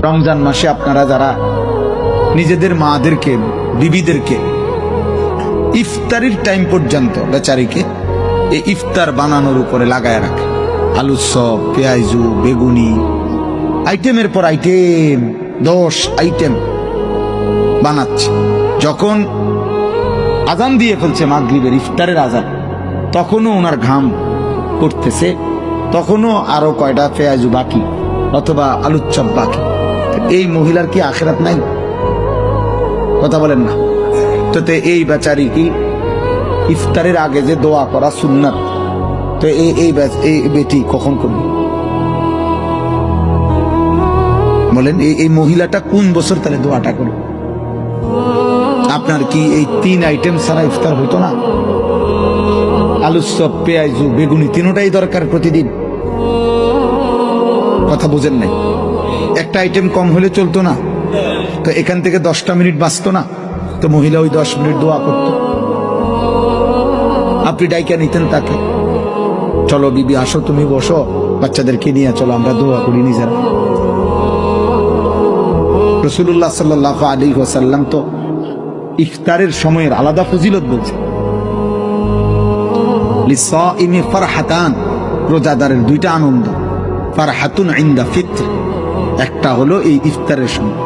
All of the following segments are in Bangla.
রমজান মাসে আপনারা যারা নিজেদের মাদেরকে বিবিদেরকে ইফতারির টাইম পর্যন্ত বেচারিকে এই ইফতার বানানোর উপরে লাগায় রাখে, আলুর চপ, পেঁয়াজু, বেগুনি, আইটেমের পর আইটেম, 10 আইটেম বানাচ্ছে। যখন আজান দিয়ে ফেলছে মাগরিবের, ইফতারের আজান, তখনও ওনার ঘাম পড়তেছে, তখনও আরো কয়টা পেঁয়াজু বাকি অথবা আলুর চপ বাকি। এই মহিলার কি আখিরাত নাই? কথা বলেন না তো। এই বেচারি কি ইফতারের আগে যে দোয়া করা সুন্নাত, তো এই বেটি কখন করবে বলেন? এই মহিলাটা কোন বছর তাহলে দোয়াটা করবে? আপনার কি এই 3 আইটেম ছাড়া ইফতার হতো না? আলুর চপ, পেঁয়াজু, বেগুনি, তিনটাই দরকার প্রতিদিন। কথা বুঝেন নাই? একটা আইটেম কম হলে চলতো না? তো এখান থেকে 10টা মিনিট বাঁচতো না? তো মহিলা ওই 10 মিনিট দোয়া করত। আপনি ডাইকা নিতেন তাকে, চলো বিবি আসো, তুমি বসো, বাচ্চাদেরকে নিয়ে চলো আমরা দোয়া করি নিজেরা। রাসূলুল্লাহ সাল্লাল্লাহু আলাইহি ওয়াসাল্লাম তো ইফতারের সময়ের আলাদা ফজিলত বলছে। লিসাইমি ফারহাতান, রোজাদারের 2টা আনন্দ। ফারহাতুন ইনদা ফিত্র, একটা হলো এই ইফতারের সময়,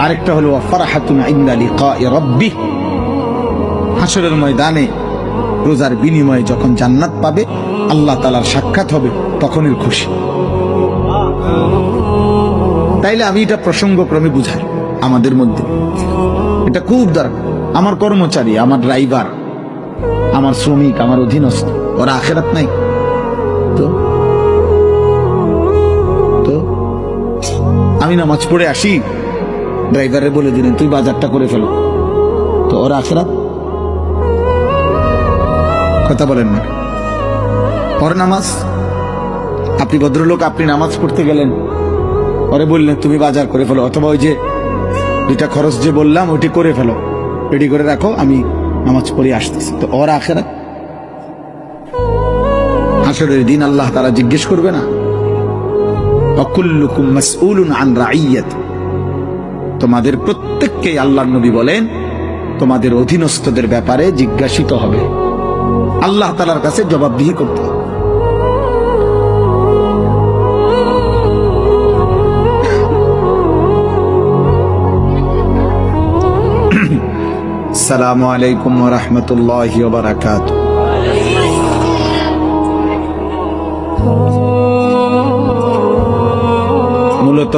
আরেকটা হলো ফারহাতুন ইনদা লিকাই রাব্বিহ, হাসরের ময়দানে রোজার বিনিময়ে যখন জান্নাত পাবে, আল্লাহ তাআলার সাক্ষাৎ হবে, তখনের খুশি। তাইলে আমি এটা প্রসঙ্গক্রমে বুঝাই আমাদের মধ্যে, এটা খুব দরকার। আমার কর্মচারী, আমার ড্রাইভার, আমার শ্রমিক, আমার অধীনস্থ, ওরা আখিরাত নাই? তো আমি নামাজ পড়ে আসি, ড্রাইভারে বলে দিলেন তুই বাজারটা করে ফেলো, তো ওরা আখিরাত? কথা বলেন না। ওর নামাজ, আপনি ভদ্রলোক, আপনি নামাজ পড়তে গেলেন, ওরে বললেন তুমি বাজার করে ফেলো, অথবা ওই যে 2টা খরচ যে বললাম ওইটি করে ফেলো, রেডি করে রাখো, আমি নামাজ পড়ে আসতেছি, তো ওর আখিরাত? হাসরের দিন আল্লাহ তাআলা জিজ্ঞেস করবে না? ওয়াকুল্লুকুম মাসউলুন আন রাইয়াতি, তোমাদের প্রত্যেককে আল্লাহর নবী বলেন তোমাদের অধীনস্থদের ব্যাপারে জিজ্ঞাসিত হবে, আল্লাহ তাআলার কাছে জবাবদিহি করতে হবে। আসসালামু আলাইকুম ওয়া রাহমাতুল্লাহি ওয়া বারাকাতুহু। মূলত